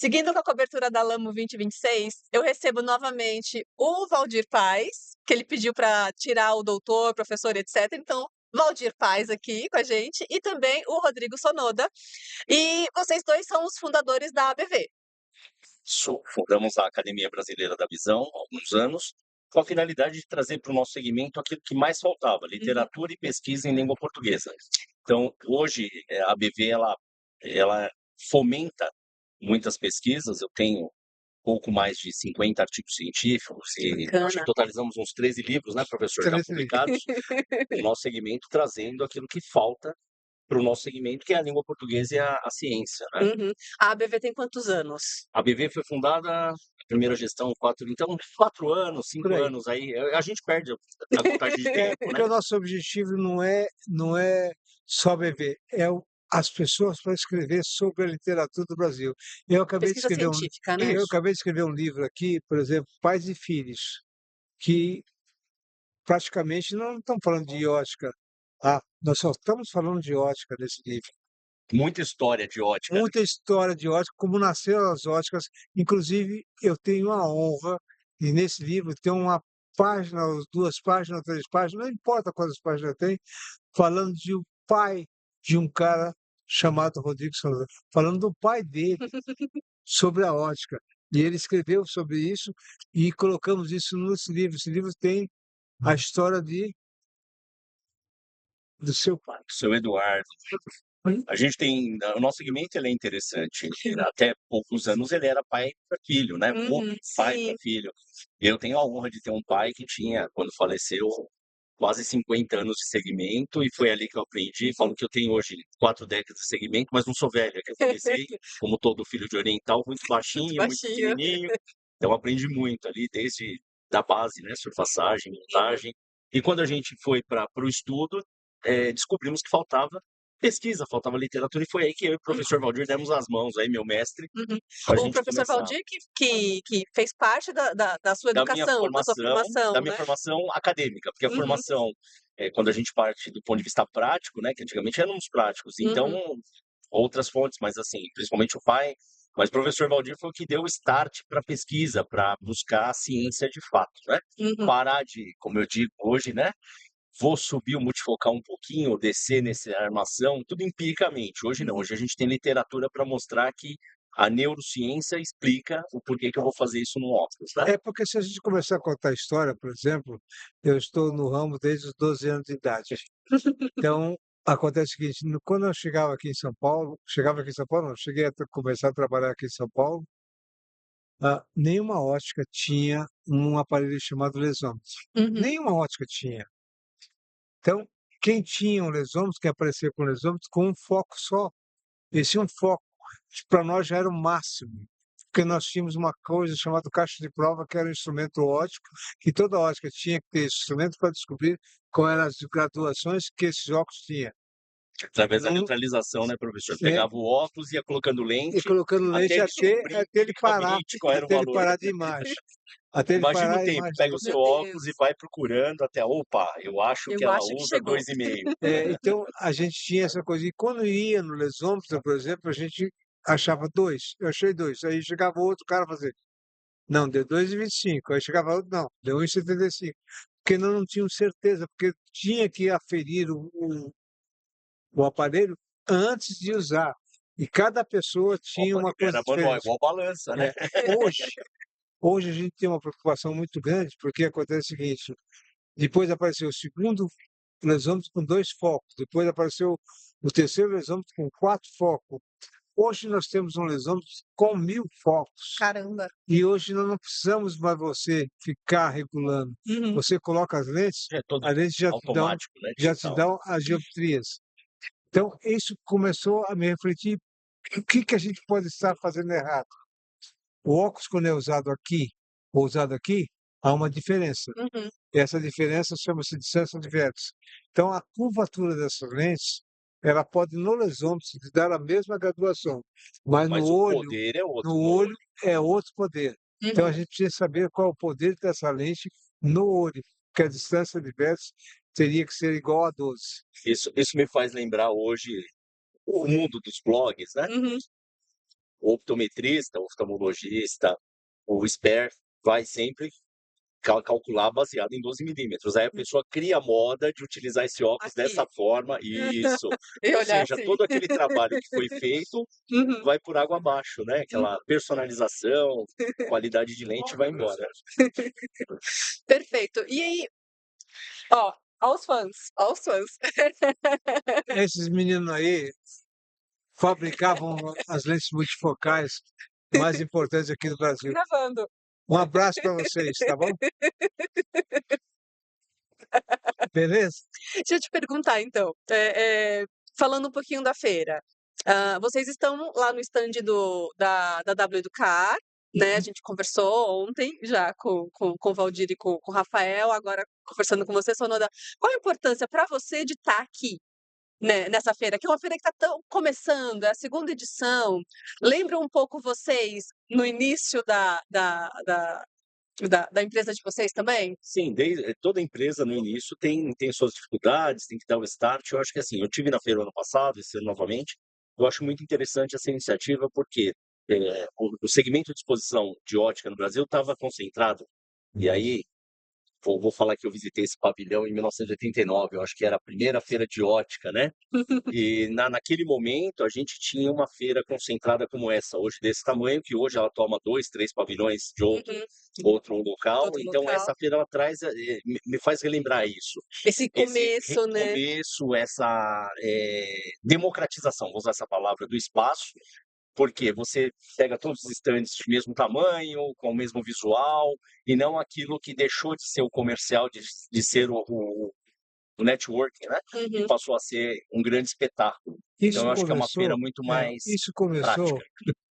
Seguindo com a cobertura da Lamo 2026, eu recebo novamente o Valdir Paz, que ele pediu para tirar o doutor, professor, etc. Então, Valdir Paz aqui com a gente, e também o Rodrigo Sonoda. E vocês dois são os fundadores da ABV. Fundamos a Academia Brasileira da Visão há alguns anos, com a finalidade de trazer para o nosso segmento aquilo que mais faltava, Uhum. literatura e pesquisa em língua portuguesa. Então, hoje, a ABV ela fomenta muitas pesquisas. Eu tenho pouco mais de 50 artigos científicos e acho que Bacana. totalizamos uns 13 livros, né, professor, já 13 livros. publicados, no nosso segmento, trazendo aquilo que falta para o nosso segmento, que é a língua portuguesa e a ciência, né. Uhum. A ABV tem quantos anos? A BV foi fundada, a primeira gestão, 4 anos, Por 5 aí. anos, aí a gente perde a contagem de tempo, Porque né. o nosso objetivo não é só beber, as pessoas para escrever sobre a literatura do Brasil. Eu acabei de Pesquisa escrever científica, né? eu Isso. acabei de escrever um livro aqui, por exemplo, Pais e Filhos, que praticamente não estamos falando de ótica. Nós só estamos falando de ótica nesse livro. Muita história de ótica, né. Muita história de ótica, como nasceram as óticas. Inclusive, eu tenho a honra, e nesse livro tem uma página, ou 2 páginas, 3 páginas, não importa quantas páginas tem, falando de um pai de um cara chamado Rodrigo Salazar, falando do pai dele sobre a ótica. E ele escreveu sobre isso e colocamos isso nesse livro. Esse livro tem a história do seu pai. Seu Eduardo. A gente tem o nosso segmento, ele é interessante. Até poucos anos ele era pai para filho, né, o Uhum, pai para sim. filho. Eu tenho a honra de ter um pai que tinha, quando faleceu, quase 50 anos de segmento, e foi ali que eu aprendi. Falo que eu tenho hoje 4 décadas de segmento, mas não sou velho, é que eu comecei, como todo filho de oriental, muito Muito baixinho, muito baixinho. pequenininho, então aprendi muito ali, desde da base, né, surfaçagem, Uhum. montagem. E quando a gente foi para o estudo, descobrimos que faltava pesquisa, faltava literatura, e foi aí que eu e o professor Valdir demos as mãos, aí meu mestre, Uhum. para a O gente professor começar. Valdir que fez parte da sua Da minha educação, da sua formação da formação, minha né? formação acadêmica, porque a Uhum, formação, quando a gente parte do ponto de vista prático, né, que antigamente éramos práticos, então uhum, outras fontes, mas assim, principalmente o pai, mas o professor Valdir foi o que deu o start pra pesquisa, para buscar a ciência de fato, né. uhum. Parar de, como eu digo hoje, né, vou subir o multifocal um pouquinho, ou descer nessa armação, tudo empiricamente. Hoje não, hoje a gente tem literatura para mostrar que a neurociência explica o porquê que eu vou fazer isso no óculos, né. É porque se a gente começar a contar a história, por exemplo, eu estou no ramo desde os 12 anos de idade. Então, acontece o seguinte, quando eu chegava aqui em São Paulo não, cheguei a começar a trabalhar aqui em São Paulo, nenhuma ótica tinha um aparelho chamado lesômetro. Uhum. Nenhuma ótica tinha. Então, quem tinha um lesômetro, quem aparecia com lesômetro, com um foco só, esse um foco, para nós já era o máximo, porque nós tínhamos uma coisa chamada caixa de prova, que era um instrumento óptico, que toda ótica tinha que ter esse instrumento para descobrir quais eram as graduações que esses óculos tinham. Através da Não, neutralização, né, professor? é, Pegava o óculos, ia colocando e lente, colocando lente até até descobrir ele parar, empiricamente qual era o até ele valor. parar de imagem, até ele Imagina o parar a tempo, imagem pega o toda. seu Meu óculos e Deus, vai procurando até: "Opa, eu acho que eu ela acho que usa chegou. 2,5". Então a gente tinha essa coisa, e quando ia no lesômetro, por exemplo, a gente achava 2, eu achei 2, aí chegava outro cara fazer: "Não, deu 2,25", aí chegava outro: "Não, deu 1,75", porque nós não tínhamos certeza, porque tinha que aferir o aparelho antes de usar, e cada pessoa tinha Opa, uma coisa era manual, diferente. igual balança, né? É, hoje hoje a gente tem uma preocupação muito grande, porque acontece o seguinte, depois apareceu o segundo lesômetro com 2 focos, depois apareceu o terceiro lesômetro com 4 focos. Hoje nós temos um lesômetro com 1000 focos. Caramba. E hoje nós não precisamos mais você ficar regulando. Uhum. Você coloca as lentes, É todo as lentes automático, né, já te digital. dão as dioptrias. Então, isso começou a me refletir, o que que a gente pode estar fazendo errado? O óculos, quando é usado aqui ou usado aqui, há uma diferença. Uhum. Essa diferença chama-se distância de vértice. Então, a curvatura dessas lentes, ela pode, no lesômetro, te dar a mesma graduação, mas no Mas o olho poder é no outro no olho olho. é outro poder. Então, a Uhum. gente precisa saber qual é o poder dessa lente no olho, porque a distância de vértice teria que ser igual a 12. Isso me faz lembrar hoje o mundo dos blogs, né. Uhum. o optometrista, o oftalmologista, o expert vai sempre calcular baseado em 12 milímetros. Aí a pessoa cria a moda de utilizar esse óculos dessa Aqui. forma, isso. E Ou olhar seja, assim. todo aquele trabalho que foi feito Uhum. vai por água abaixo, né? Hum. Aquela personalização, qualidade de lente vai embora. Perfeito. E aí, ó, aos fãs, aos fãs. Esses meninos aí fabricavam as lentes multifocais mais importantes aqui do Brasil. Gravando. Um abraço para vocês, tá bom? Beleza? Deixa eu te perguntar então, falando um pouquinho da feira, vocês estão lá no stand da W Educar, né, a gente conversou ontem já com o Valdir e com o Rafael, agora conversando com você, Sonoda. Qual a importância para você de estar aqui, né, nessa feira? Que é uma feira que está começando, é a segunda edição. Lembra um pouco vocês no início da empresa de vocês também? Sim, toda empresa no início tem suas dificuldades, tem que dar o start. Eu acho que assim, eu tive na feira ano passado, esse ano novamente. Eu acho muito interessante essa iniciativa porque o segmento de exposição de ótica no Brasil estava concentrado. E aí, vou falar que eu visitei esse pavilhão em 1989, eu acho que era a primeira feira de ótica, né? E naquele momento a gente tinha uma feira concentrada como essa, hoje desse tamanho, que hoje ela toma 2, 3 pavilhões de Uhum. outro local. Outro Então local. essa feira ela traz, me faz relembrar isso. Esse Esse começo, né? recomeço, essa democratização, vou usar essa palavra, do espaço, porque você pega todos os estandes de mesmo tamanho, com o mesmo visual, e não aquilo que deixou de ser o comercial, de ser o networking, né? E Uhum. passou a ser um grande espetáculo. Então, Isso eu acho que é uma feira começou, muito mais isso começou, prática.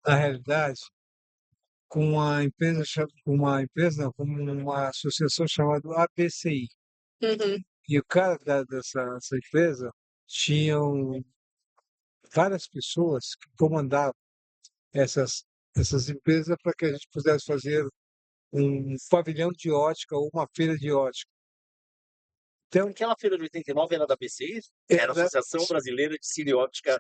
na realidade, com uma empresa, não, com uma associação chamada ABCI. Uhum. E o cara dessa empresa tinham várias pessoas que comandavam essas empresas para que a gente pudesse fazer um pavilhão de ótica ou uma feira de ótica. Então, Aquela feira de 89 era da BCI, era a era Associação Brasileira de Cineóptica.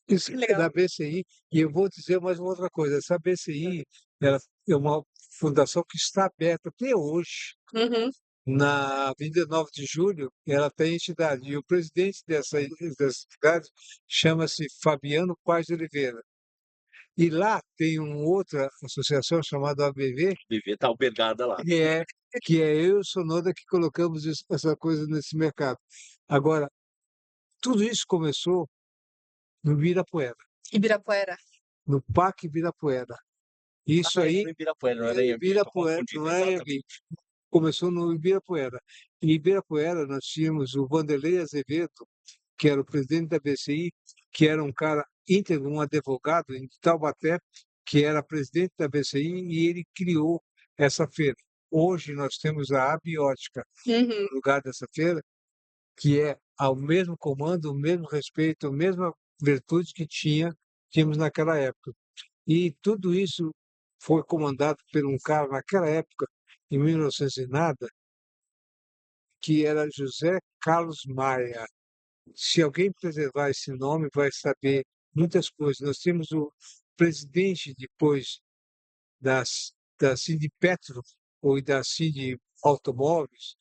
isso Que é da legal. BCI, e eu vou dizer mais uma outra coisa, essa BCI ela é uma fundação que está aberta até hoje. Uhum. Na Avenida 9 de Julho, ela tem entidade, e o presidente dessa entidade chama-se Fabiano Paz de Oliveira. E lá tem uma outra associação chamada ABV, Viver está albergada lá. que é, que é eu e o Sonoda que colocamos essa coisa nesse mercado. Agora, tudo isso começou no Ibirapuera, Ibirapuera. no Parque Ibirapuera. Isso Era aí no Ibirapuera, não é era em Anhembi, estou Ibirapuera, confundindo, não é Anhembi. exatamente. Começou no Ibirapuera. Em Ibirapuera nós tínhamos o Vanderlei Azevedo, que era o presidente da BCI, que era um cara íntegro, um advogado em Taubaté, que era presidente da BCI, e ele criou essa feira. Hoje nós temos a Abiótica Uhum. no lugar dessa feira, que é ao mesmo comando, o mesmo respeito, a mesma virtude que tínhamos naquela época. E tudo isso foi comandado por um cara naquela época, em 1900 e nada, que era José Carlos Maia. Se alguém preservar esse nome, vai saber muitas coisas. Nós temos o presidente depois da Sindipetro ou da Sind Automóveis,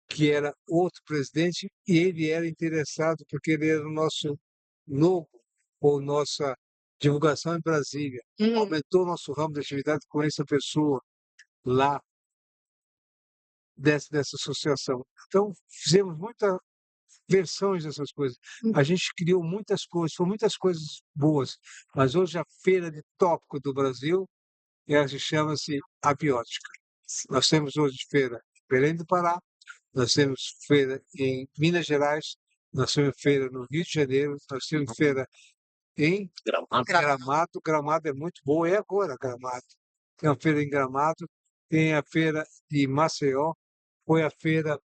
que era outro presidente, e ele era interessado porque ele era o nosso logo ou nossa divulgação em Brasília. Uhum. Aumentou nosso ramo de atividade com essa pessoa lá dessa associação. Então, fizemos muitas versões dessas coisas. A gente criou muitas coisas, foram muitas coisas boas, mas hoje a feira de tópico do Brasil, ela se chama-se Abiótica. Nós temos hoje feira em Belém do Pará, nós temos feira em Minas Gerais, nós temos feira no Rio de Janeiro, nós temos feira em Gramado. Gramado. Gramado é muito boa, é agora Gramado. Tem a feira em Gramado, tem a feira de Maceió, foi a feira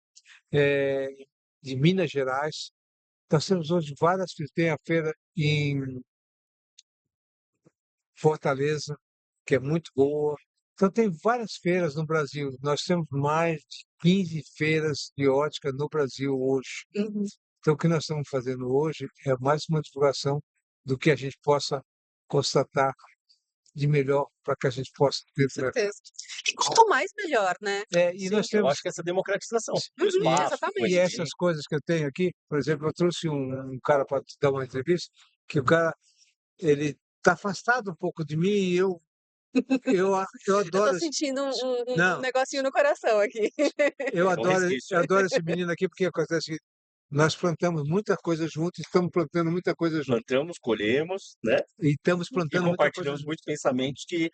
de Minas Gerais. Nós temos hoje várias feiras, tem a feira em Fortaleza, que é muito boa. Então, tem várias feiras no Brasil. Nós temos mais de 15 feiras de ótica no Brasil hoje. Uhum. Então, o que nós estamos fazendo hoje é mais uma divulgação do que a gente possa constatar de melhor para que a gente possa ter. Com certeza. E quanto mais, melhor, né? E Sim, nós eu temos, acho que essa democratização do Uhum, espaço, do e exatamente. essas conhecimento. coisas que eu tenho aqui, por exemplo, eu trouxe um cara para dar uma entrevista, que o cara, ele está afastado um pouco de mim e eu Eu tô adoro esse, sentindo um não, negocinho no coração aqui. Não resiste. eu adoro esse menino aqui porque acontece que nós plantamos muita coisa juntos, estamos plantando muita coisa juntos Plantamos, colhemos, né? e estamos E plantando muita coisa compartilhamos juntos. muitos pensamentos que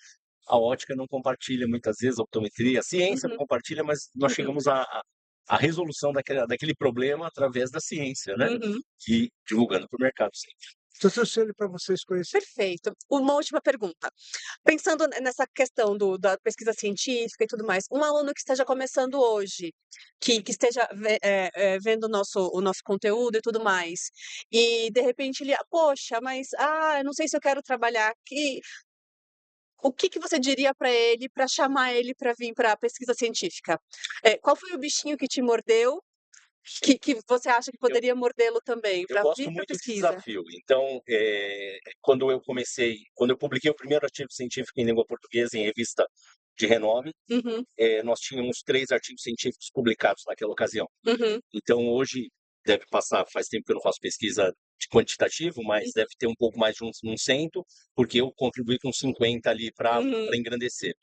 a ótica não compartilha muitas vezes, a optometria, a ciência não Uhum, compartilha, mas nós uhum, chegamos à resolução daquele problema através da ciência, né? uhum. E divulgando para o mercado sempre. Estou torcendo para vocês conhecerem. Perfeito. Uma última pergunta. Pensando nessa questão da pesquisa científica e tudo mais, um aluno que esteja começando hoje, que esteja vendo o nosso conteúdo e tudo mais, e de repente ele, poxa, mas eu não sei se eu quero trabalhar aqui. O que que você diria para ele, para chamar ele para vir para a pesquisa científica? Qual foi o bichinho que te mordeu, que você acha que Eu, poderia mordê-lo também, eu para gosto vir para a muito de pesquisa? desafio. Então, quando eu publiquei o primeiro artigo científico em língua portuguesa em revista de renome, Uhum, nós tínhamos 3 artigos científicos publicados naquela ocasião. uhum, Então, hoje, deve passar, faz tempo que eu não faço pesquisa de quantitativo, mas deve ter um pouco mais de uns 100, porque eu contribuí com 50 ali para uhum, engrandecer.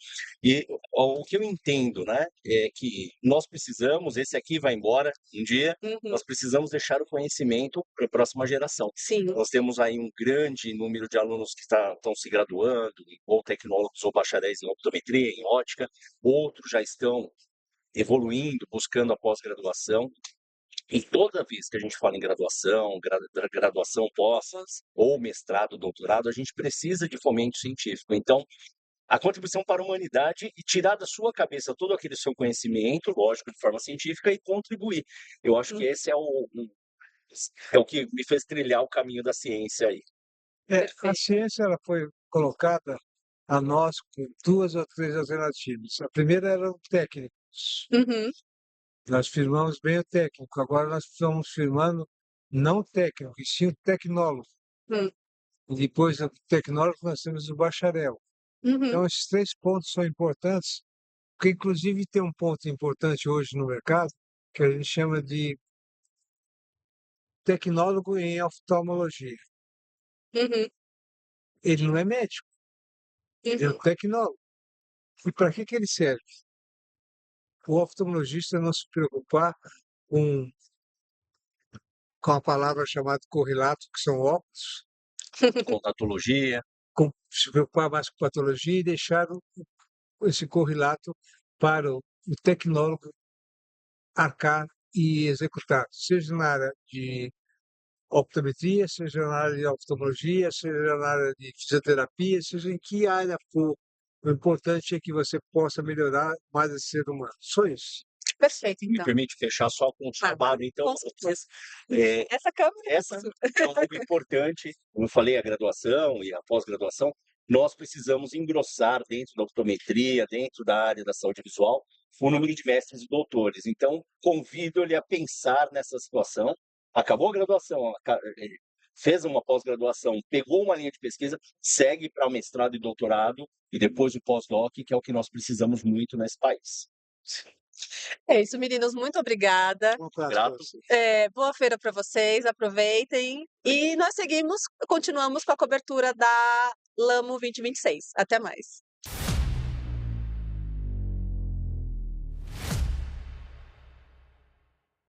E o que eu entendo, né, é que nós precisamos, esse aqui vai embora um dia, uhum. nós precisamos deixar o conhecimento para a próxima geração. Sim. Nós temos aí um grande número de alunos que estão se graduando, ou tecnólogos ou bacharéis em optometria, em ótica, outros já estão evoluindo, buscando a pós-graduação. E toda vez que a gente fala em graduação, graduação pós, ou mestrado, doutorado, a gente precisa de fomento científico. Então, a contribuição para a humanidade e tirar da sua cabeça todo aquele seu conhecimento, lógico, de forma científica, e contribuir. Eu acho que Hum, esse é o que me fez trilhar o caminho da ciência aí. A perfeito. ciência ela foi colocada a nós com duas ou três alternativas. A primeira era o técnico. Uhum, Nós firmamos bem o técnico, agora nós estamos firmando não o técnico, e sim o tecnólogo. hum, E depois do tecnólogo nós temos o bacharel. uhum, Então esses 3 pontos são importantes, porque inclusive tem um ponto importante hoje no mercado, que a gente chama de tecnólogo em oftalmologia. uhum, Ele não é médico, ele é uhum, um tecnólogo. E para que ele serve? O oftalmologista não se preocupar com, com a palavra chamada correlato, que são óculos, Contatologia, se preocupar mais com patologia e deixar esse correlato para o tecnólogo arcar e executar, seja na área de optometria, seja na área de oftalmologia, seja na área de fisioterapia, seja em que área for. O importante é que você possa melhorar mais esse ser humano. Só isso. perfeito, me então. permite fechar só com um Claro, chamado, então, com para certeza. vocês. É, Essa câmera é essa isso. é algo importante, como eu falei, a graduação e a pós-graduação, nós precisamos engrossar dentro da optometria, dentro da área da saúde visual, o número de mestres e doutores. Então, convido ele a pensar nessa situação. Acabou a graduação, fez uma pós-graduação, pegou uma linha de pesquisa, segue para o mestrado e doutorado, e depois o pós-doc, que é o que nós precisamos muito nesse país. É isso, meninos, muito obrigada. Um abraço para Grato. você. Boa feira para vocês, aproveitem. E nós continuamos com a cobertura da Lamo 2026. Até mais.